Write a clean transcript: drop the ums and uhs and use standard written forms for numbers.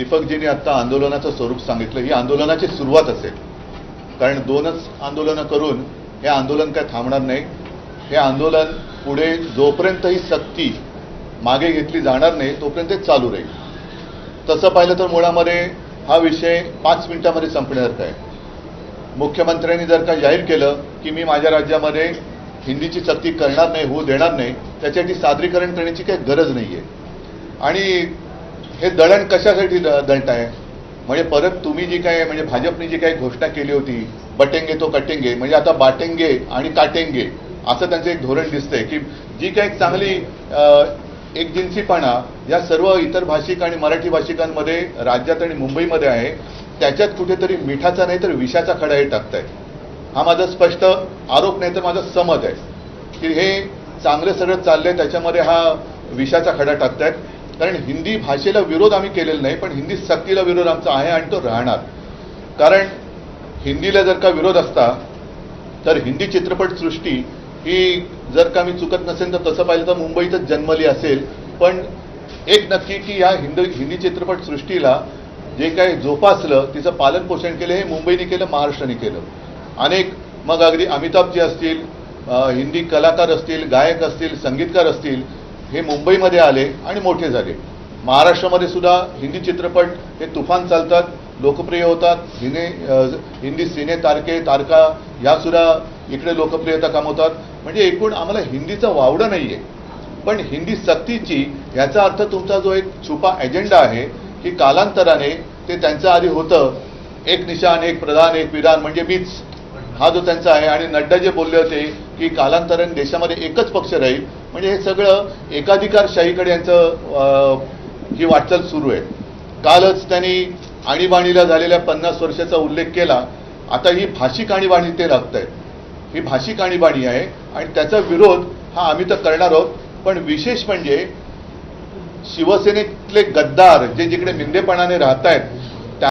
दीपकजींनी आता आंदोलनाचं स्वरूप सांगितलं, ही आंदोलनाची सुरुवात असेल. कारण 2च आंदोलनं करून हे आंदोलन काय थांबणार नाही. हे आंदोलन पुढे जोपर्यंत ही सक्ती मागे घेतली जाणार नाही तोपर्यंत चालू राहील. तसं पाहिलं तर मुळामध्ये हा विषय 5 मिनिटांमध्ये संपण्यासारखा आहे. मुख्यमंत्र्यांनी जर का जाहीर केलं की मी माझ्या राज्यामध्ये हिंदीची सक्ती करणार नाही, होऊ देणार नाही, त्याच्यासाठी सादरीकरण करण्याची काही गरज नाही आहे. आणि हे दळण कशासाठी दळताय? म्हणजे परत तुम्ही जी काय म्हणजे भाजपने जी काही घोषणा केली होती बटेंगे तो कटेंगे, म्हणजे आता बाटेंगे आणि काटेंगे असं त्यांचं एक धोरण दिसतंय की जी काही चांगली एकजिन्सीपणा या सर्व इतर भाषिक आणि मराठी भाषिकांमध्ये राज्यात आणि मुंबईमध्ये आहे त्याच्यात कुठेतरी मिठाचा नाही तर विषाचा खडा हे टाकतायत. हा माझा स्पष्ट आरोप नाही तर माझा समज आहे की हे चांगलं सगळं चाललंय त्याच्यामध्ये हा विषाचा खडा टाकतायत. कारण हिंदी भाषेला विरोध आम्ही केलेला नाही, पण हिंदी सक्तीला विरोध आमचा आहे आणि तो राहणार. कारण हिंदीला जर का विरोध असता तर हिंदी चित्रपटसृष्टी ही जर का मी चुकत नसेल तर तसं पाहिलं तर मुंबईतच जन्मली असेल. पण एक नक्की की या हिंदी चित्रपटसृष्टीला जे काही जोपासलं तिचं पालन पोषण केलं हे मुंबईने केलं, महाराष्ट्राने केलं. अनेक मग अगदी अमिताभजी असतील, हिंदी कलाकार असतील, गायक असतील, संगीतकार असतील, हे मुंबईमध्ये आले आणि मोठे झाले. महाराष्ट्रामध्ये सुद्धा हिंदी चित्रपट हे तुफान चालतात, लोकप्रिय होतात. हिंदी सिने तारका या सुद्धा इकडे लोकप्रियता कमवतात. म्हणजे एकूण आम्हाला हिंदीचा वावडा नाही आहे, पण हिंदी सक्तीची याचा अर्थ तुमचा जो एक छुपा एजेंडा आहे की कालांतराने ते त्यांचं आधी होतं एक निशाण एक प्रधान एक विधान म्हणजे मीच, हा जो त्यांचा आहे. आणि नड्डा जे बोलले होते की कालांतराने देशामध्ये एकच पक्ष राहील, म्हणजे हे सगळं एकाधिकारशाहीकडे यांचं ही वाटचाल सुरू आहे. कालच त्यांनी आणीबाणीला झालेल्या 50 वर्षाचा उल्लेख केला. आता ही भाषिक आणीबाणी ते लागत आहेत, ही भाषिक आणीबाणी आहे आणि त्याचा विरोध हा आम्ही तर करणार आहोत. पण विशेष म्हणजे शिवसेनेतले गद्दार जे जिकडे मिंदेपणाने राहत आहेत